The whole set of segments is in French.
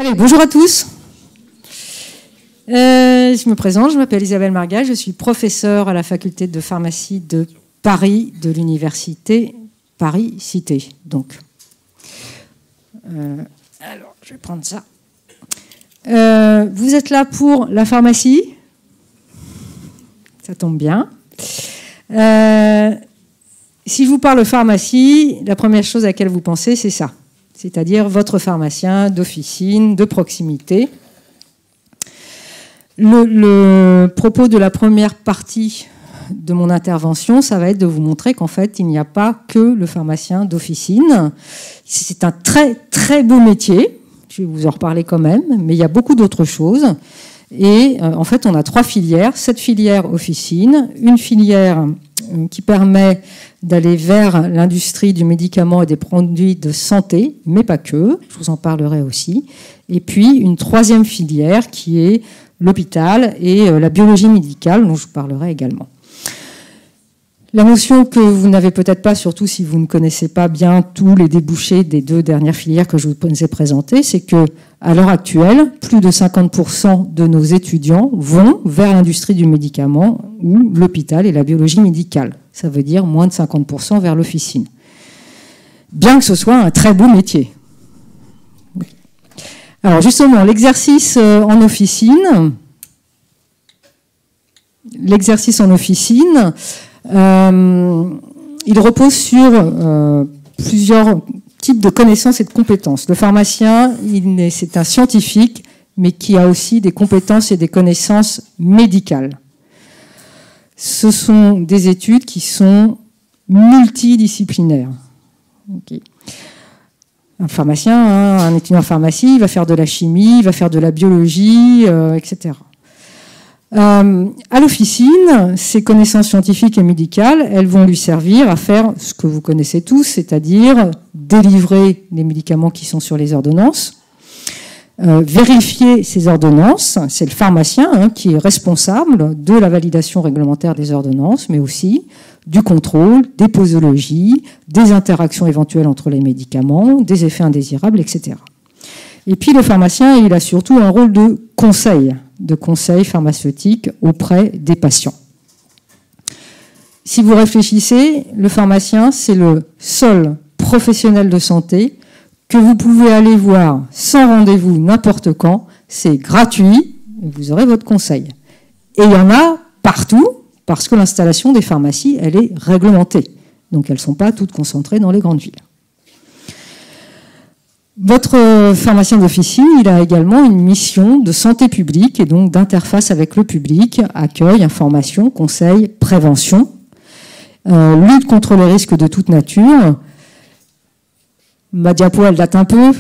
Allez, bonjour à tous. Je me présente, je m'appelle Isabelle Marga, je suis professeure à la faculté de pharmacie de Paris de l'université Paris-Cité. Donc, alors, je vais prendre ça. Vous êtes là pour la pharmacie. Ça tombe bien. Si je vous parle pharmacie, la première chose à laquelle vous pensez, c'est ça. C'est-à-dire votre pharmacien d'officine, de proximité. Le propos de la première partie de mon intervention, ça va être de vous montrer qu'en fait, il n'y a pas que le pharmacien d'officine. C'est un très, très beau métier. Je vais vous en reparler quand même, mais il y a beaucoup d'autres choses. Et en fait, on a 3 filières. Cette filière officine, une filière qui permet d'aller vers l'industrie du médicament et des produits de santé, mais pas que, je vous en parlerai aussi. Et puis une 3e filière qui est l'hôpital et la biologie médicale, dont je vous parlerai également. La notion que vous n'avez peut-être pas, surtout si vous ne connaissez pas bien tous les débouchés des 2 dernières filières que je vous ai présentées, c'est que à l'heure actuelle, plus de 50% de nos étudiants vont vers l'industrie du médicament ou l'hôpital et la biologie médicale. Ça veut dire moins de 50% vers l'officine. Bien que ce soit un très beau métier. Alors justement, l'exercice en officine, il repose sur plusieurs types de connaissances et de compétences. Le pharmacien, c'est un scientifique, mais qui a aussi des compétences et des connaissances médicales. Ce sont des études qui sont multidisciplinaires. Okay. Un pharmacien, un étudiant en pharmacie, il va faire de la chimie, il va faire de la biologie, etc. À l'officine, ces connaissances scientifiques et médicales, elles vont lui servir à faire ce que vous connaissez tous, c'est-à-dire délivrer les médicaments qui sont sur les ordonnances, vérifier ces ordonnances, c'est le pharmacien qui est responsable de la validation réglementaire des ordonnances, mais aussi du contrôle, des posologies, des interactions éventuelles entre les médicaments, des effets indésirables, etc. Et puis le pharmacien, il a surtout un rôle de conseil pharmaceutique auprès des patients. Si vous réfléchissez, le pharmacien, c'est le seul professionnel de santé que vous pouvez aller voir sans rendez-vous n'importe quand, c'est gratuit, vous aurez votre conseil. Et il y en a partout, parce que l'installation des pharmacies, elle est réglementée. Donc elles ne sont pas toutes concentrées dans les grandes villes. Votre pharmacien d'officine, il a également une mission de santé publique et donc d'interface avec le public, accueil, information, conseil, prévention, lutte contre les risques de toute nature. Ma diapo, elle date un peu.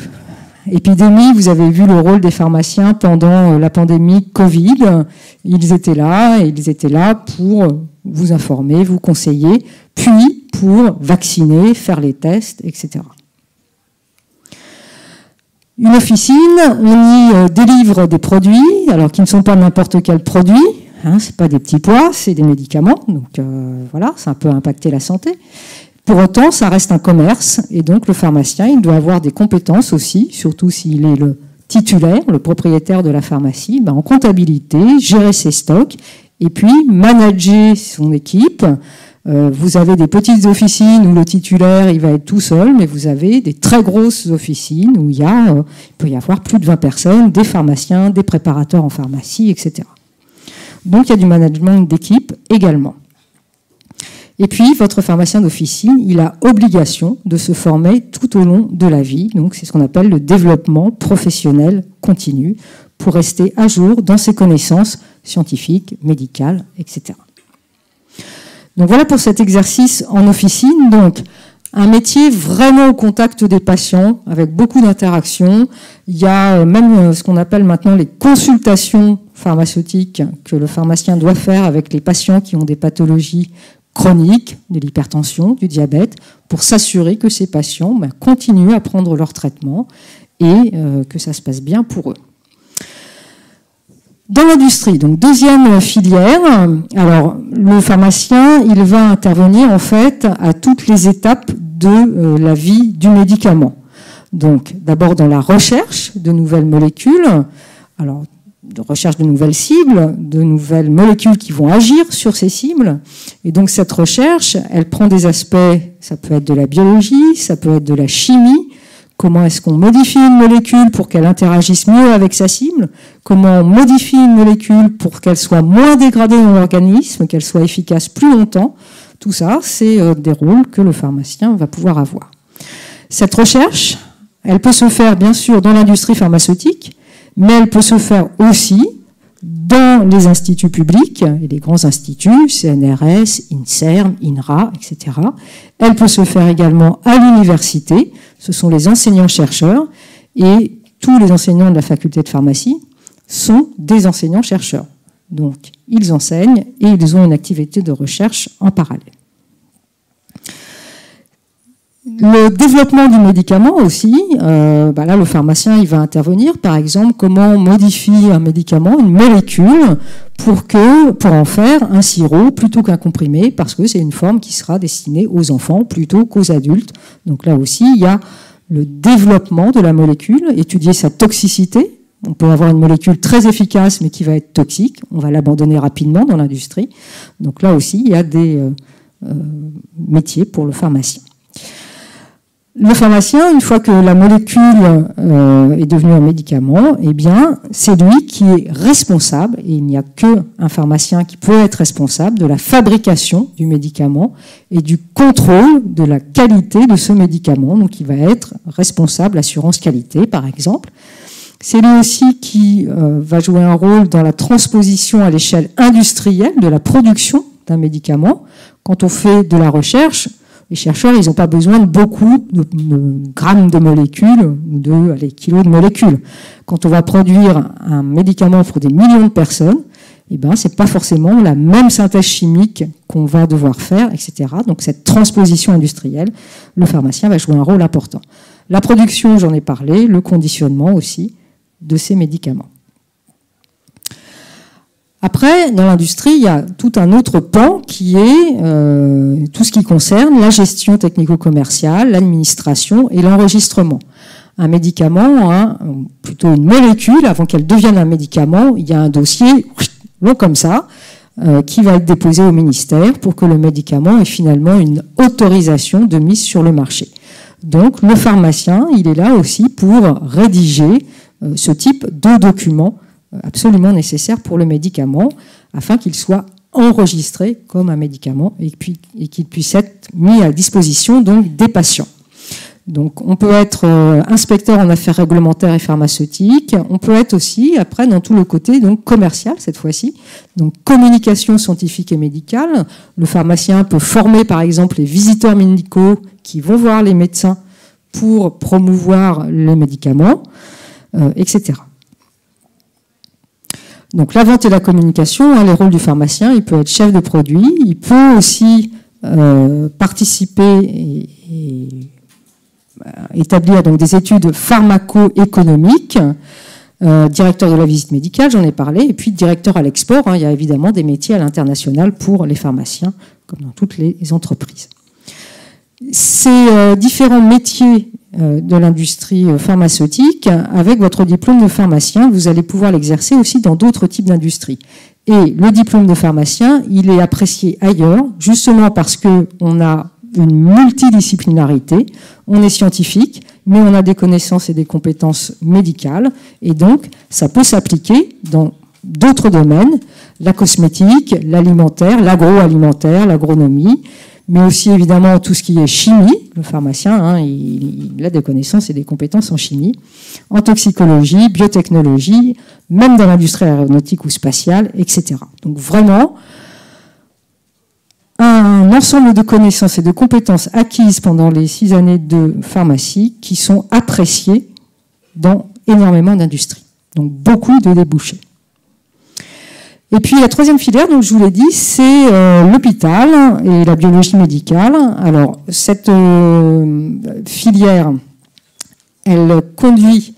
Épidémie, vous avez vu le rôle des pharmaciens pendant la pandémie Covid. Ils étaient là pour vous informer, vous conseiller, puis pour vacciner, faire les tests, etc. Une officine, on y délivre des produits, alors qui ne sont pas n'importe quel produit, c'est pas des petits pois, c'est des médicaments, donc voilà, ça peut impacter la santé. Pour autant, ça reste un commerce, et donc le pharmacien, il doit avoir des compétences aussi, surtout s'il est le titulaire, le propriétaire de la pharmacie, en comptabilité, gérer ses stocks, et puis manager son équipe. Vous avez des petites officines où le titulaire il va être tout seul, mais vous avez des très grosses officines où il peut y avoir plus de 20 personnes, des pharmaciens, des préparateurs en pharmacie, etc. Donc il y a du management d'équipe également. Et puis votre pharmacien d'officine, il a obligation de se former tout au long de la vie. Donc c'est ce qu'on appelle le développement professionnel continu pour rester à jour dans ses connaissances scientifiques, médicales, etc. Donc voilà pour cet exercice en officine. Donc un métier vraiment au contact des patients, avec beaucoup d'interactions. Il y a même ce qu'on appelle maintenant les consultations pharmaceutiques que le pharmacien doit faire avec les patients qui ont des pathologies chroniques, de l'hypertension, du diabète, pour s'assurer que ces patients continuent à prendre leur traitement et que ça se passe bien pour eux. Dans l'industrie, donc 2e filière, alors le pharmacien, il va intervenir en fait à toutes les étapes de la vie du médicament. Donc, d'abord dans la recherche de nouvelles molécules, alors de recherche de nouvelles cibles, de nouvelles molécules qui vont agir sur ces cibles. Et donc cette recherche, elle prend des aspects, ça peut être de la biologie, ça peut être de la chimie. Comment est-ce qu'on modifie une molécule pour qu'elle interagisse mieux avec sa cible? Comment on modifie une molécule pour qu'elle soit moins dégradée dans l'organisme, qu'elle soit efficace plus longtemps? Tout ça, c'est des rôles que le pharmacien va pouvoir avoir. Cette recherche, elle peut se faire bien sûr dans l'industrie pharmaceutique, mais elle peut se faire aussi dans les instituts publics, et les grands instituts, CNRS, INSERM, INRA, etc. Elle peut se faire également à l'université, ce sont les enseignants-chercheurs, et tous les enseignants de la faculté de pharmacie sont des enseignants-chercheurs. Donc, ils enseignent et ils ont une activité de recherche en parallèle. Le développement du médicament aussi, là le pharmacien il va intervenir, par exemple comment on modifie un médicament, une molécule, pour en faire un sirop plutôt qu'un comprimé, parce que c'est une forme qui sera destinée aux enfants plutôt qu'aux adultes. Donc là aussi il y a le développement de la molécule, étudier sa toxicité. On peut avoir une molécule très efficace mais qui va être toxique, on va l'abandonner rapidement dans l'industrie. Donc là aussi il y a des métiers pour le pharmacien. Le pharmacien, une fois que la molécule est devenue un médicament, eh bien, c'est lui qui est responsable, et il n'y a qu'un pharmacien qui peut être responsable de la fabrication du médicament et du contrôle de la qualité de ce médicament. Donc, il va être responsable assurance qualité, par exemple. C'est lui aussi qui va jouer un rôle dans la transposition à l'échelle industrielle de la production d'un médicament. Quand on fait de la recherche, les chercheurs, ils n'ont pas besoin de beaucoup de grammes de molécules ou de kilos de molécules. Quand on va produire un médicament pour des millions de personnes, eh ben, c'est pas forcément la même synthèse chimique qu'on va devoir faire, etc. Donc cette transposition industrielle, le pharmacien va jouer un rôle important. La production, j'en ai parlé, le conditionnement aussi de ces médicaments. Après, dans l'industrie, il y a tout un autre pan qui est tout ce qui concerne la gestion technico-commerciale, l'administration et l'enregistrement. Un médicament, plutôt une molécule, avant qu'elle devienne un médicament, il y a un dossier long comme ça qui va être déposé au ministère pour que le médicament ait finalement une autorisation de mise sur le marché. Donc le pharmacien, il est là aussi pour rédiger ce type de documents absolument nécessaire pour le médicament, afin qu'il soit enregistré comme un médicament et qu'il puisse être mis à disposition donc, des patients. Donc, on peut être inspecteur en affaires réglementaires et pharmaceutiques, on peut être aussi, après, dans tout le côté donc, commercial, cette fois-ci, donc communication scientifique et médicale. Le pharmacien peut former, par exemple, les visiteurs médicaux qui vont voir les médecins pour promouvoir les médicaments, etc. Donc la vente et la communication, les rôles du pharmacien, il peut être chef de produit, il peut aussi participer et établir donc des études pharmaco-économiques, directeur de la visite médicale, j'en ai parlé, et puis directeur à l'export. Il y a évidemment des métiers à l'international pour les pharmaciens, comme dans toutes les entreprises. Ces différents métiers de l'industrie pharmaceutique, avec votre diplôme de pharmacien, vous allez pouvoir l'exercer aussi dans d'autres types d'industries. Et le diplôme de pharmacien, il est apprécié ailleurs, justement parce qu'on a une multidisciplinarité, on est scientifique, mais on a des connaissances et des compétences médicales, et donc ça peut s'appliquer dans d'autres domaines, la cosmétique, l'alimentaire, l'agroalimentaire, l'agronomie, mais aussi évidemment tout ce qui est chimie. Le pharmacien, il a des connaissances et des compétences en chimie, en toxicologie, biotechnologie, même dans l'industrie aéronautique ou spatiale, etc. Donc vraiment, un ensemble de connaissances et de compétences acquises pendant les 6 années de pharmacie qui sont appréciées dans énormément d'industries. Donc beaucoup de débouchés. Et puis la troisième filière, donc je vous l'ai dit, c'est l'hôpital et la biologie médicale. Alors cette filière, elle conduit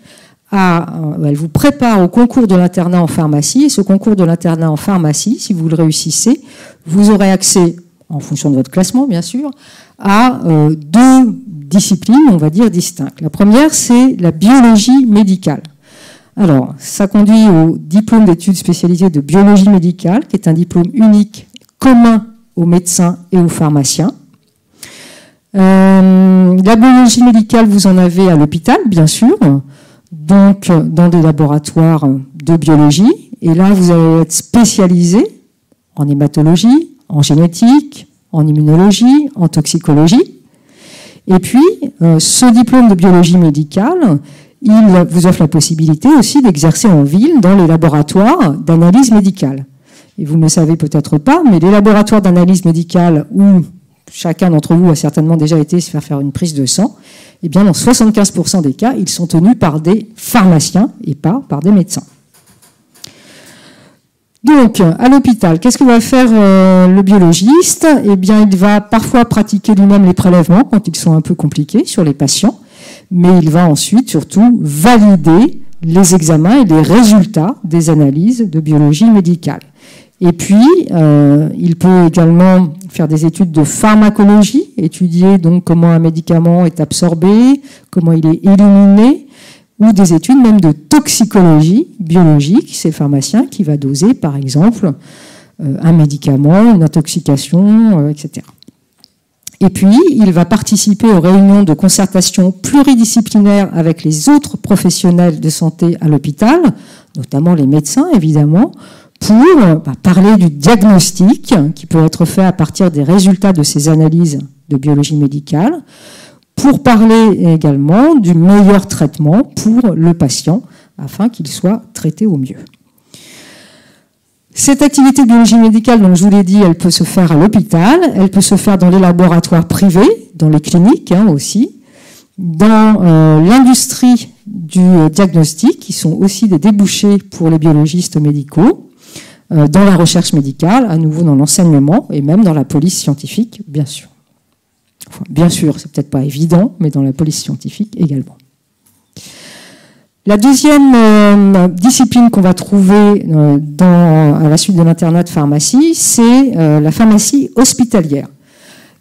elle vous prépare au concours de l'internat en pharmacie. Et ce concours de l'internat en pharmacie, si vous le réussissez, vous aurez accès, en fonction de votre classement bien sûr, à 2 disciplines, on va dire, distinctes. La première, c'est la biologie médicale. Alors, ça conduit au diplôme d'études spécialisées de biologie médicale, qui est un diplôme unique, commun aux médecins et aux pharmaciens. La biologie médicale, vous en avez à l'hôpital, bien sûr, donc dans des laboratoires de biologie. Et là, vous allez être spécialisé en hématologie, en génétique, en immunologie, en toxicologie. Et puis, ce diplôme de biologie médicale, il vous offre la possibilité aussi d'exercer en ville dans les laboratoires d'analyse médicale. Et vous ne le savez peut-être pas, mais les laboratoires d'analyse médicale où chacun d'entre vous a certainement déjà été se faire une prise de sang, eh bien, dans 75% des cas, ils sont tenus par des pharmaciens et pas par des médecins. Donc, à l'hôpital, qu'est-ce que va faire le biologiste? Eh bien, il va parfois pratiquer lui-même les prélèvements quand ils sont un peu compliqués sur les patients, mais il va ensuite surtout valider les examens et les résultats des analyses de biologie médicale. Et puis, il peut également faire des études de pharmacologie, étudier donc comment un médicament est absorbé, comment il est éliminé, ou des études même de toxicologie biologique. C'est le pharmacien qui va doser, par exemple, un médicament, une intoxication, etc. Et puis, il va participer aux réunions de concertation pluridisciplinaires avec les autres professionnels de santé à l'hôpital, notamment les médecins, évidemment, pour parler du diagnostic qui peut être fait à partir des résultats de ces analyses de biologie médicale, pour parler également du meilleur traitement pour le patient afin qu'il soit traité au mieux. Cette activité de biologie médicale, donc je vous l'ai dit, elle peut se faire à l'hôpital, elle peut se faire dans les laboratoires privés, dans les cliniques aussi, dans l'industrie du diagnostic, qui sont aussi des débouchés pour les biologistes médicaux, dans la recherche médicale, à nouveau dans l'enseignement, et même dans la police scientifique, bien sûr. Enfin, bien sûr, c'est peut-être pas évident, mais dans la police scientifique également. La deuxième discipline qu'on va trouver à la suite de l'internat de pharmacie, c'est la pharmacie hospitalière.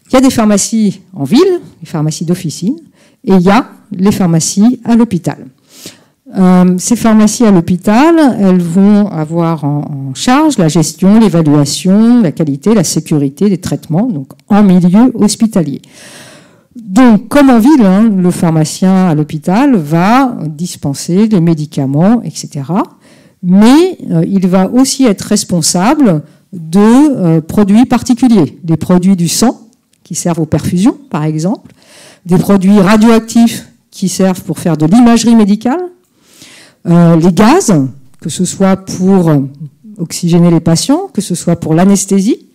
Il y a des pharmacies en ville, les pharmacies d'officine, et il y a les pharmacies à l'hôpital. Ces pharmacies à l'hôpital, elles vont avoir en charge la gestion, l'évaluation, la qualité, la sécurité des traitements, donc en milieu hospitalier. Donc, comme en ville, le pharmacien à l'hôpital va dispenser les médicaments, etc. Mais il va aussi être responsable de produits particuliers, des produits du sang qui servent aux perfusions, par exemple, des produits radioactifs qui servent pour faire de l'imagerie médicale, les gaz, que ce soit pour oxygéner les patients, que ce soit pour l'anesthésie.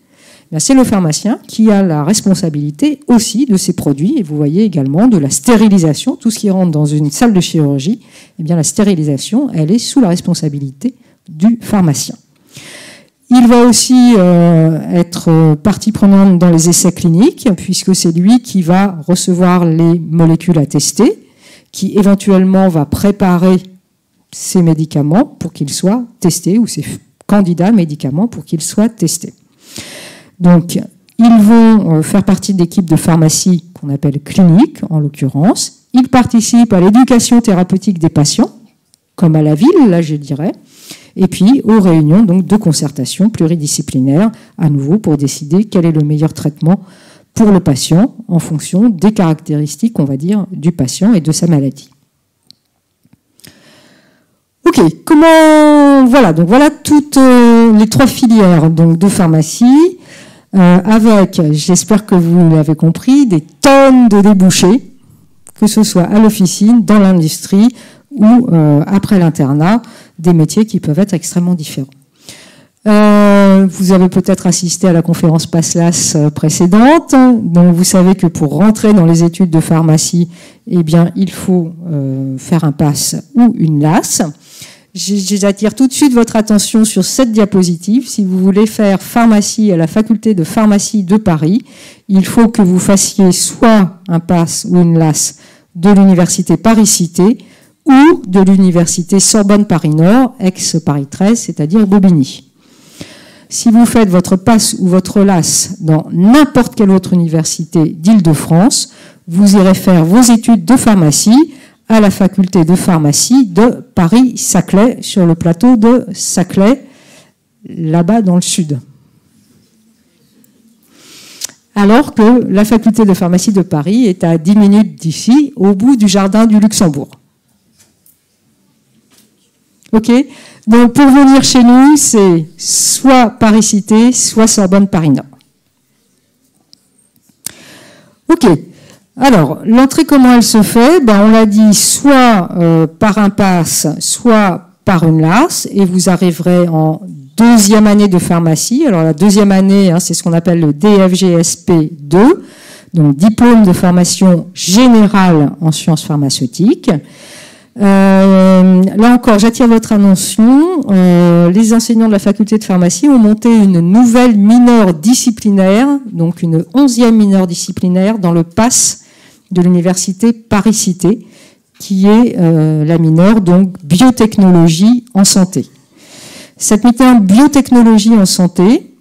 C'est le pharmacien qui a la responsabilité aussi de ces produits. Et vous voyez également de la stérilisation. Tout ce qui rentre dans une salle de chirurgie, eh bien la stérilisation, elle est sous la responsabilité du pharmacien. Il va aussi être partie prenante dans les essais cliniques, puisque c'est lui qui va recevoir les molécules à tester, qui éventuellement va préparer ces médicaments pour qu'ils soient testés, ou ces candidats médicaments pour qu'ils soient testés. Donc, ils vont faire partie d'équipes de pharmacie qu'on appelle cliniques, en l'occurrence. Ils participent à l'éducation thérapeutique des patients, comme à la ville, là je dirais, et puis aux réunions donc, de concertation pluridisciplinaire, à nouveau pour décider quel est le meilleur traitement pour le patient en fonction des caractéristiques, on va dire, du patient et de sa maladie. Ok, voilà, donc voilà toutes les trois filières donc, de pharmacie, avec, j'espère que vous l'avez compris, des tonnes de débouchés, que ce soit à l'officine, dans l'industrie ou après l'internat, des métiers qui peuvent être extrêmement différents. Vous avez peut-être assisté à la conférence PASLAS précédente, donc vous savez que pour rentrer dans les études de pharmacie, eh bien, il faut faire un PASS ou une LAS. J'attire tout de suite votre attention sur cette diapositive. Si vous voulez faire pharmacie à la faculté de pharmacie de Paris, il faut que vous fassiez soit un PASS ou une LAS de l'université Paris-Cité ou de l'université Sorbonne-Paris-Nord, ex-Paris 13, c'est-à-dire Bobigny. Si vous faites votre PASS ou votre LAS dans n'importe quelle autre université d'Île-de-France, vous irez faire vos études de pharmacie à la faculté de pharmacie de Paris-Saclay, sur le plateau de Saclay, là-bas dans le sud. Alors que la faculté de pharmacie de Paris est à 10 minutes d'ici, au bout du jardin du Luxembourg. Ok? Donc pour venir chez nous, c'est soit Paris-Cité, soit Sorbonne-Paris-Nord. Ok. Alors, l'entrée, comment elle se fait? On l'a dit, soit par un pass, soit par une LAS, et vous arriverez en deuxième année de pharmacie. Alors, la deuxième année, c'est ce qu'on appelle le DFGSP 2, donc diplôme de formation générale en sciences pharmaceutiques. Là encore, j'attire votre attention. Les enseignants de la faculté de pharmacie ont monté une nouvelle mineure disciplinaire, donc une 11e mineure disciplinaire dans le PASS de l'université Paris-Cité, qui est la mineure donc biotechnologie en santé. Cette mineure biotechnologie en santé,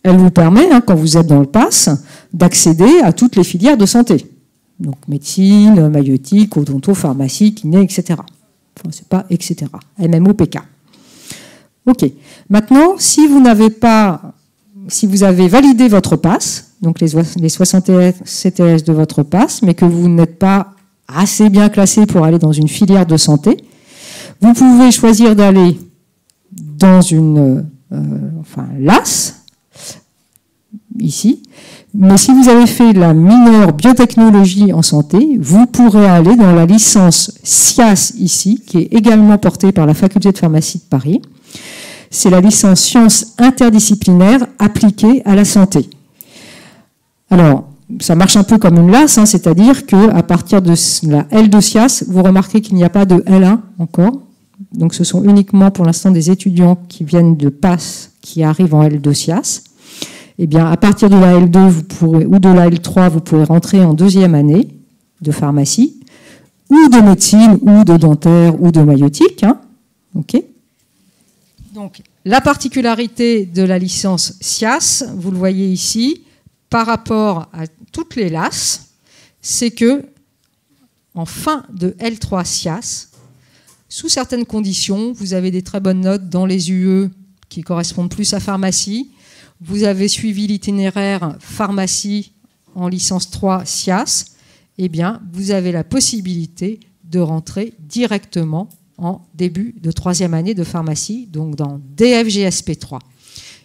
elle vous permet, quand vous êtes dans le PASS, d'accéder à toutes les filières de santé. Donc médecine, maïeutique, odonto, pharmacie, kiné, etc. Enfin, c'est pas etc. MMOPK. Ok. Maintenant, si vous avez validé votre pass, donc les 60 CTS de votre pass, mais que vous n'êtes pas assez bien classé pour aller dans une filière de santé, vous pouvez choisir d'aller dans une LAS, ici. Mais si vous avez fait la mineure biotechnologie en santé, vous pourrez aller dans la licence SCIAS ici, qui est également portée par la faculté de pharmacie de Paris. C'est la licence sciences interdisciplinaires appliquées à la santé. Alors, ça marche un peu comme une LAS, c'est-à-dire qu'à partir de la L2 SCIAS, vous remarquez qu'il n'y a pas de L1 encore. Donc ce sont uniquement pour l'instant des étudiants qui viennent de PASS qui arrivent en L2 SCIAS. Eh bien, à partir de la L2 ou de la L3, vous pourrez rentrer en deuxième année de pharmacie, ou de médecine, ou de dentaire, ou de maïeutique. Ok. Donc, la particularité de la licence SCIAS, vous le voyez ici, par rapport à toutes les LAS, c'est que en fin de L3 SCIAS, sous certaines conditions, vous avez des très bonnes notes dans les UE qui correspondent plus à pharmacie. Vous avez suivi l'itinéraire pharmacie en licence 3 SCIAS, eh bien, vous avez la possibilité de rentrer directement en début de troisième année de pharmacie, donc dans DFGSP 3.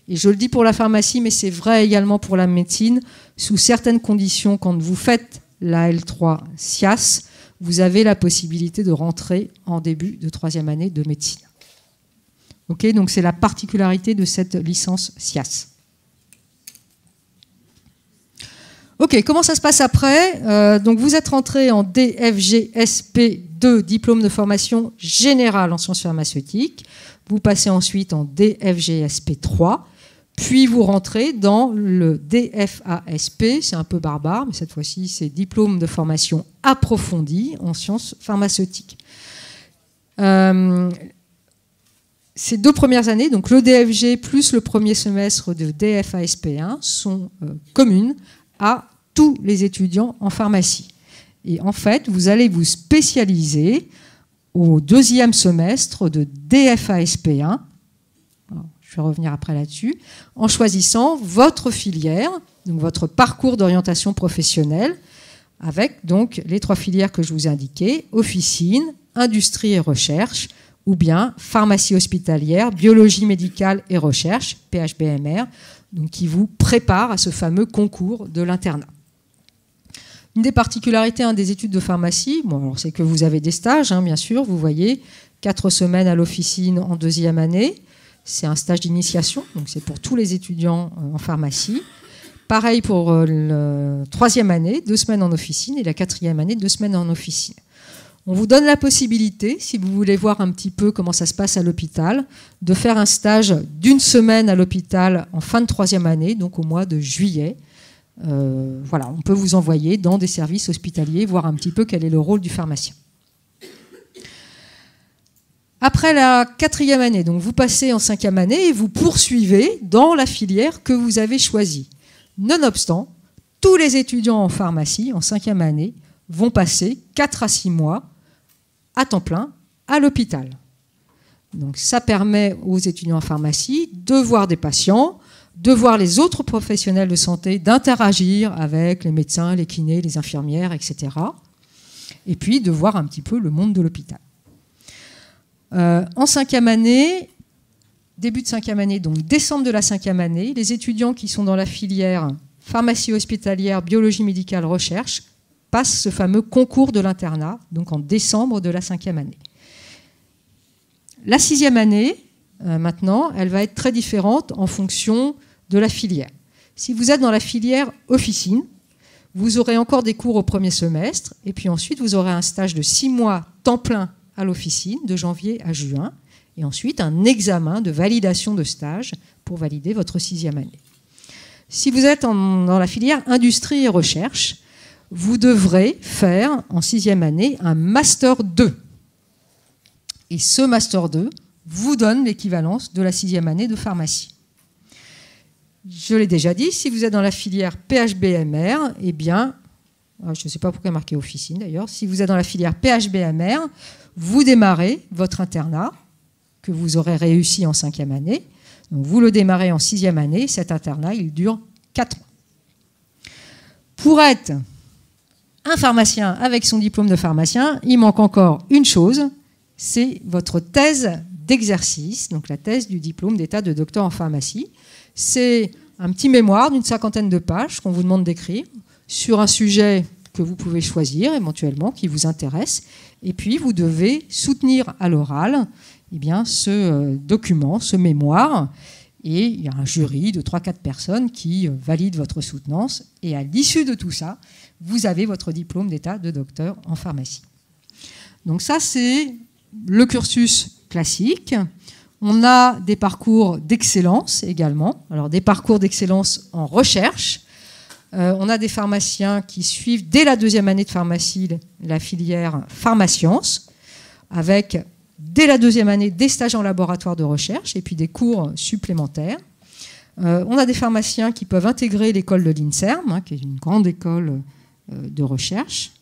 Et je le dis pour la pharmacie, mais c'est vrai également pour la médecine. Sous certaines conditions, quand vous faites la L3 SCIAS, vous avez la possibilité de rentrer en début de troisième année de médecine. Ok, donc c'est la particularité de cette licence SCIAS. Ok, comment ça se passe après? Donc vous êtes rentré en DFGSP 2, diplôme de formation générale en sciences pharmaceutiques. Vous passez ensuite en DFGSP 3, puis vous rentrez dans le DFASP, c'est un peu barbare, mais cette fois-ci c'est diplôme de formation approfondie en sciences pharmaceutiques. Ces deux premières années, donc le DFG plus le premier semestre de DFASP1, sont communes à tous les étudiants en pharmacie. Et en fait, vous allez vous spécialiser au deuxième semestre de DFASP1, je vais revenir après là-dessus, en choisissant votre filière, donc votre parcours d'orientation professionnelle, avec donc les trois filières que je vous ai indiquées, officine, industrie et recherche, ou bien pharmacie hospitalière, biologie médicale et recherche, PHBMR, donc qui vous prépare à ce fameux concours de l'internat. Une des particularités des études de pharmacie, c'est que vous avez des stages, bien sûr, vous voyez, 4 semaines à l'officine en deuxième année, c'est un stage d'initiation, donc c'est pour tous les étudiants en pharmacie. Pareil pour la troisième année, 2 semaines en officine, et la quatrième année, 2 semaines en officine. On vous donne la possibilité, si vous voulez voir un petit peu comment ça se passe à l'hôpital, de faire un stage d'1 semaine à l'hôpital en fin de troisième année, donc au mois de juillet. Voilà, on peut vous envoyer dans des services hospitaliers, voir un petit peu quel est le rôle du pharmacien. Après la quatrième année, donc vous passez en 5e année et vous poursuivez dans la filière que vous avez choisie. Nonobstant, tous les étudiants en pharmacie, en 5e année, vont passer 4 à 6 mois à temps plein à l'hôpital. Donc ça permet aux étudiants en pharmacie de voir des patients, de voir les autres professionnels de santé, d'interagir avec les médecins, les kinés, les infirmières, etc. Et puis de voir un petit peu le monde de l'hôpital. En 5e année, début de 5e année, donc décembre de la 5e année, les étudiants qui sont dans la filière pharmacie hospitalière, biologie médicale, recherche, passent ce fameux concours de l'internat, donc en décembre de la 5e année. La 6e année, maintenant, elle va être très différente en fonction de la filière. Si vous êtes dans la filière officine, vous aurez encore des cours au premier semestre, et puis ensuite vous aurez un stage de 6 mois temps plein à l'officine, de janvier à juin, et ensuite un examen de validation de stage pour valider votre 6e année. Si vous êtes dans la filière industrie et recherche, vous devrez faire en 6e année un Master 2. Et ce Master 2 vous donne l'équivalence de la 6e année de pharmacie. Je l'ai déjà dit, si vous êtes dans la filière PHBMR, eh bien, je ne sais pas pourquoi marqué officine d'ailleurs, si vous êtes dans la filière PHBMR, vous démarrez votre internat, que vous aurez réussi en 5e année. Donc vous le démarrez en 6e année, cet internat, il dure 4 mois. Pour être un pharmacien avec son diplôme de pharmacien, il manque encore une chose, c'est votre thèse d'exercice, donc la thèse du diplôme d'état de docteur en pharmacie. C'est un petit mémoire d'une 50aine de pages qu'on vous demande d'écrire sur un sujet que vous pouvez choisir éventuellement, qui vous intéresse, et puis vous devez soutenir à l'oral eh bien, ce document, ce mémoire, et il y a un jury de 3-4 personnes qui valident votre soutenance, et à l'issue de tout ça, vous avez votre diplôme d'état de docteur en pharmacie. Donc ça, c'est le cursus classique. On a des parcours d'excellence également, alors des parcours d'excellence en recherche. On a des pharmaciens qui suivent dès la 2e année de pharmacie la filière pharmasciences, avec dès la 2e année des stages en laboratoire de recherche et puis des cours supplémentaires. On a des pharmaciens qui peuvent intégrer l'école de l'INSERM, qui est une grande école de recherche.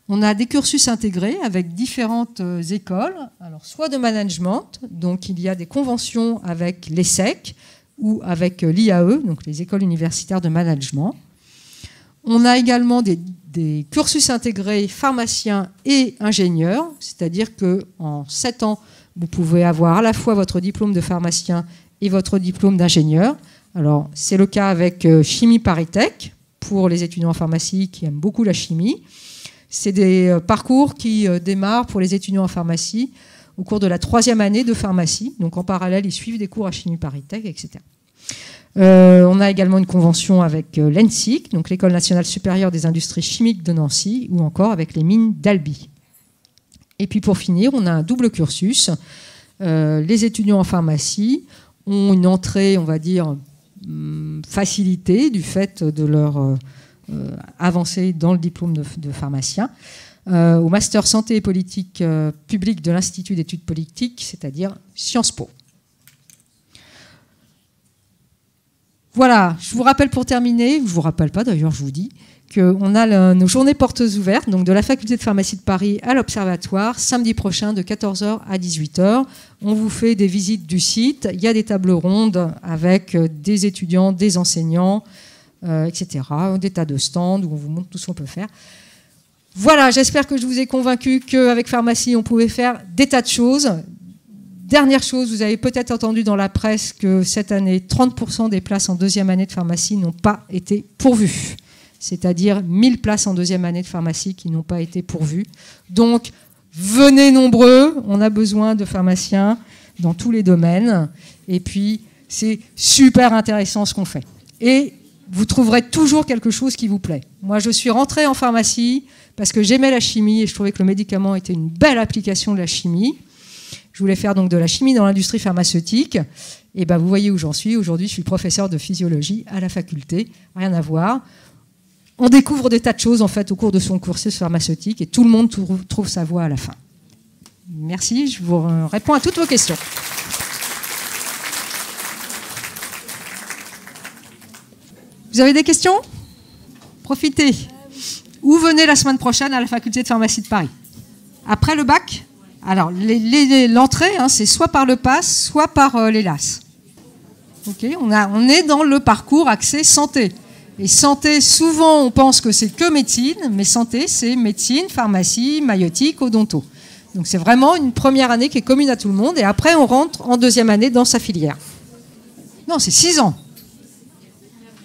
On a des cursus intégrés avec différentes écoles, alors soit de management, donc il y a des conventions avec l'ESSEC ou avec l'IAE, donc les écoles universitaires de management. On a également des cursus intégrés pharmaciens et ingénieurs, c'est-à-dire qu'en 7 ans, vous pouvez avoir à la fois votre diplôme de pharmacien et votre diplôme d'ingénieur. Alors c'est le cas avec Chimie ParisTech, pour les étudiants en pharmacie qui aiment beaucoup la chimie. C'est des parcours qui démarrent pour les étudiants en pharmacie au cours de la 3e année de pharmacie. Donc en parallèle, ils suivent des cours à Chimie ParisTech, etc. On a également une convention avec l'ENSIC, donc l'École nationale supérieure des industries chimiques de Nancy, ou encore avec les mines d'Albi. Et puis pour finir, on a un double cursus. Les étudiants en pharmacie ont une entrée, on va dire, facilitée du fait de leur avancée dans le diplôme de pharmacien, au master santé et politique publique de l'Institut d'études politiques, c'est-à-dire Sciences Po. Voilà, je vous rappelle pour terminer, je ne vous rappelle pas d'ailleurs, je vous dis, qu'on a nos journées portes ouvertes, donc de la faculté de pharmacie de Paris à l'Observatoire, samedi prochain de 14h à 18h. On vous fait des visites du site, il y a des tables rondes avec des étudiants, des enseignants, etc., des tas de stands où on vous montre tout ce qu'on peut faire. Voilà, j'espère que je vous ai convaincu qu'avec pharmacie, on pouvait faire des tas de choses. Dernière chose, vous avez peut-être entendu dans la presse que cette année, 30% des places en 2e année de pharmacie n'ont pas été pourvues. C'est-à-dire 1000 places en 2e année de pharmacie qui n'ont pas été pourvues. Donc, venez nombreux, on a besoin de pharmaciens dans tous les domaines. Et puis, c'est super intéressant ce qu'on fait. Et vous trouverez toujours quelque chose qui vous plaît. Moi, je suis rentrée en pharmacie parce que j'aimais la chimie et je trouvais que le médicament était une belle application de la chimie. Je voulais faire donc de la chimie dans l'industrie pharmaceutique. Et ben, vous voyez où j'en suis. Aujourd'hui, je suis professeur de physiologie à la faculté. Rien à voir. On découvre des tas de choses en fait au cours de son cursus pharmaceutique et tout le monde trouve sa voie à la fin. Merci, je vous réponds à toutes vos questions. Vous avez des questions ? profitez. Ou venez la semaine prochaine à la faculté de pharmacie de Paris. Après le bac, alors l'entrée, hein, c'est soit par le PASS, soit par les LAS. Okay, on est dans le parcours axé santé. Et santé, souvent, on pense que c'est que médecine, mais santé, c'est médecine, pharmacie, maïeutique, odonto. Donc c'est vraiment une première année qui est commune à tout le monde, et après, on rentre en deuxième année dans sa filière. Non, c'est 6 ans.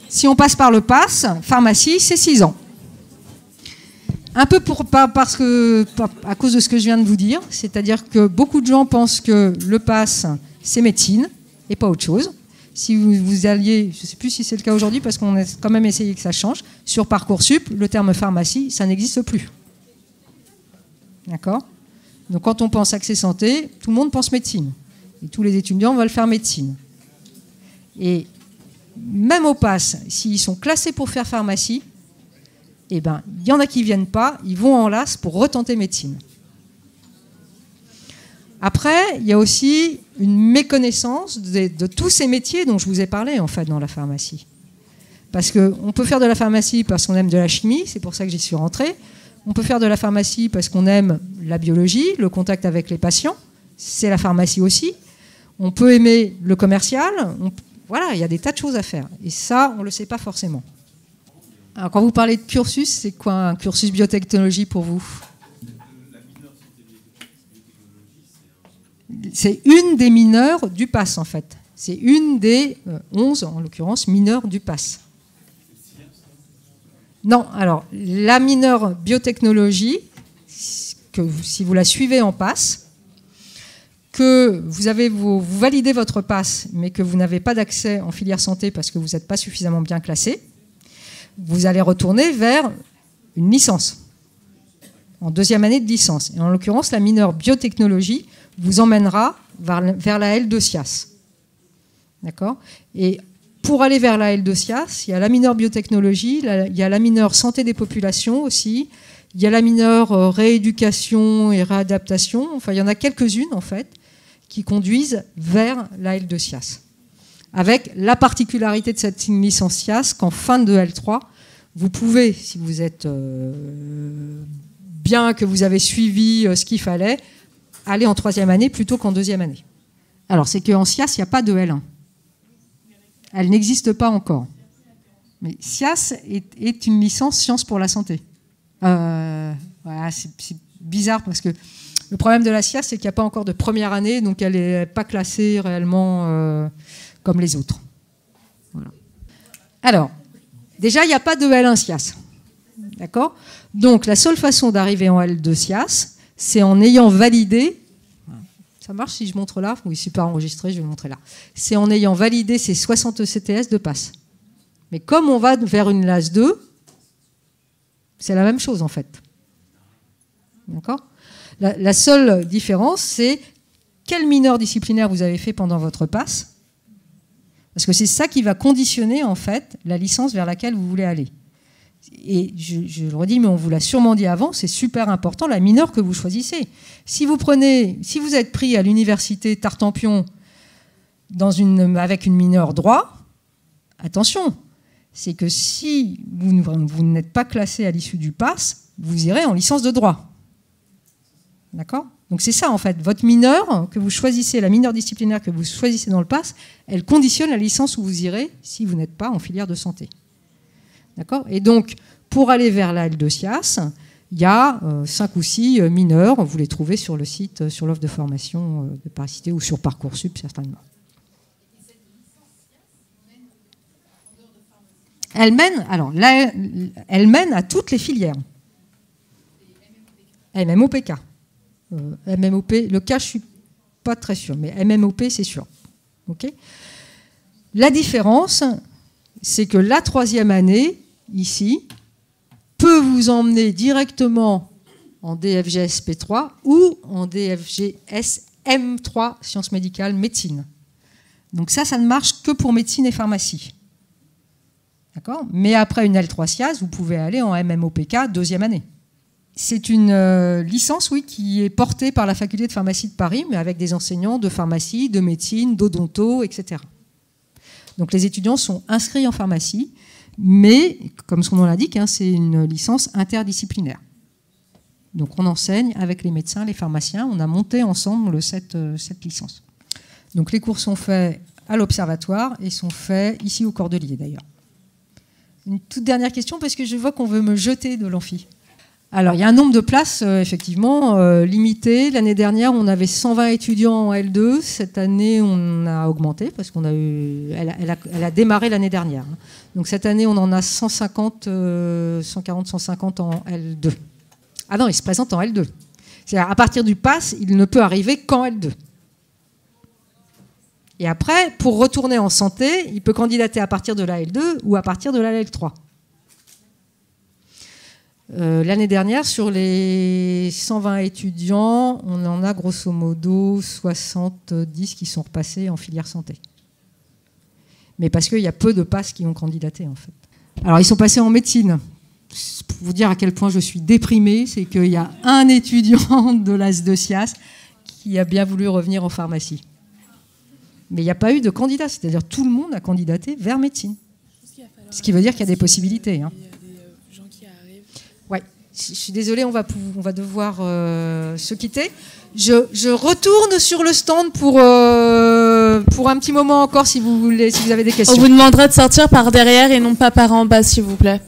Si on passe par le PASS, pharmacie, c'est 6 ans. Un peu à cause de ce que je viens de vous dire, c'est-à-dire que beaucoup de gens pensent que le PASS, c'est médecine, et pas autre chose. Si vous alliez, je ne sais plus si c'est le cas aujourd'hui, parce qu'on a quand même essayé que ça change, sur Parcoursup, le terme pharmacie, ça n'existe plus. D'accord? Donc quand on pense accès santé, tout le monde pense médecine. Et tous les étudiants veulent faire médecine. Et même au PASS, s'ils sont classés pour faire pharmacie, eh ben, il y en a qui ne viennent pas, ils vont en LAS pour retenter médecine. Après, il y a aussi une méconnaissance de tous ces métiers dont je vous ai parlé, en fait, dans la pharmacie. Parce qu'on peut faire de la pharmacie parce qu'on aime de la chimie, c'est pour ça que j'y suis rentrée. On peut faire de la pharmacie parce qu'on aime la biologie, le contact avec les patients, c'est la pharmacie aussi. On peut aimer le commercial, voilà, il y a des tas de choses à faire. Et ça, on ne le sait pas forcément. Alors, quand vous parlez de cursus, c'est quoi un cursus biotechnologie pour vous ? C'est une des mineures du PASS, en fait. C'est une des 11, en l'occurrence, mineures du PASS. Non, alors, la mineure biotechnologie, si vous la suivez en PASS, que vous validez votre PASS, mais que vous n'avez pas d'accès en filière santé parce que vous n'êtes pas suffisamment bien classé, vous allez retourner vers une licence, en deuxième année de licence. Et en l'occurrence, la mineure biotechnologie vous emmènera vers la L2 SIAS. D'accord ? Et pour aller vers la L2 SIAS, il y a la mineure biotechnologie, il y a la mineure santé des populations aussi, il y a la mineure rééducation et réadaptation, enfin il y en a quelques-unes en fait, qui conduisent vers la L2 SIAS. Avec la particularité de cette licence SIAS qu'en fin de L3, vous pouvez, si vous êtes bien, que vous avez suivi ce qu'il fallait, aller en troisième année plutôt qu'en deuxième année. Alors, c'est qu'en SIAS, il n'y a pas de L1. Elle n'existe pas encore. Mais SIAS est une licence sciences pour la santé. Voilà, c'est bizarre parce que le problème de la SIAS, c'est qu'il n'y a pas encore de première année, donc elle n'est pas classée réellement comme les autres. Voilà. Alors, déjà, il n'y a pas de L1 SIAS. D'accord ? Donc, la seule façon d'arriver en L2 SIAS, c'est en ayant validé, ça marche si je montre là, oui, c'est pas enregistré, je vais le montrer là, c'est en ayant validé ces 60 ECTS de PASS. Mais comme on va vers une LAS 2, c'est la même chose en fait. D'accord ? La seule différence, c'est quel mineur disciplinaire vous avez fait pendant votre PASS, parce que c'est ça qui va conditionner en fait la licence vers laquelle vous voulez aller. Et je le redis, mais on vous l'a sûrement dit avant, c'est super important, la mineure que vous choisissez. Si vous êtes pris à l'université Tartampion avec une mineure droit, attention, c'est que si vous n'êtes pas classé à l'issue du PASS, vous irez en licence de droit. D'accord ? Donc c'est ça en fait, votre mineure que vous choisissez, la mineure disciplinaire que vous choisissez dans le PASS, elle conditionne la licence où vous irez si vous n'êtes pas en filière de santé. D'accord ? Et donc, pour aller vers la L2 SIAS, il y a 5 ou 6 mineurs, vous les trouvez sur le site, sur l'offre de formation de Paris-Cité ou sur Parcoursup certainement. Elle mène à toutes les filières. MMOPK. MMOP, le cas, je ne suis pas très sûre, mais MMOP, c'est sûr. Okay ? La différence, c'est que la troisième année, ici, peut vous emmener directement en DFGS P3 ou en DFGS M3, sciences médicales, médecine. Donc ça ne marche que pour médecine et pharmacie. D'accord ? Mais après une L3 SIAS, vous pouvez aller en MMOPK deuxième année. C'est une licence, oui, qui est portée par la faculté de pharmacie de Paris, mais avec des enseignants de pharmacie, de médecine, d'odonto, etc. Donc les étudiants sont inscrits en pharmacie, Mais, comme son nom l'indique, hein, c'est une licence interdisciplinaire. Donc on enseigne avec les médecins, les pharmaciens, on a monté ensemble cette licence. Donc les cours sont faits à l'Observatoire et sont faits ici au Cordelier d'ailleurs. Une toute dernière question parce que je vois qu'on veut me jeter de l'amphi. Alors il y a un nombre de places effectivement limité. L'année dernière on avait 120 étudiants en L2. Cette année on a augmenté parce qu'on a eu, elle a démarré l'année dernière. Donc cette année on en a 140, 140, 150 en L2. Ah non, il se présente en L2. C'est-à-dire à partir du pass, il ne peut arriver qu'en L2. Et après, pour retourner en santé, il peut candidater à partir de la L2 ou à partir de la L3. L'année dernière, sur les 120 étudiants, on en a grosso modo 70 qui sont repassés en filière santé. Mais parce qu'il y a peu de passes qui ont candidaté, en fait. Alors, ils sont passés en médecine. Pour vous dire à quel point je suis déprimée, c'est qu'il y a un étudiant de l'AS de SIAS qui a bien voulu revenir en pharmacie. Mais il n'y a pas eu de candidat, c'est-à-dire tout le monde a candidaté vers médecine. Ce qui veut dire qu'il y a des possibilités. Hein. Il y a des gens qui arrivent. Ouais, je suis désolée, on va devoir se quitter. Je retourne sur le stand pour un petit moment encore si vous avez des questions. On vous demandera de sortir par derrière et non pas par en bas, s'il vous plaît.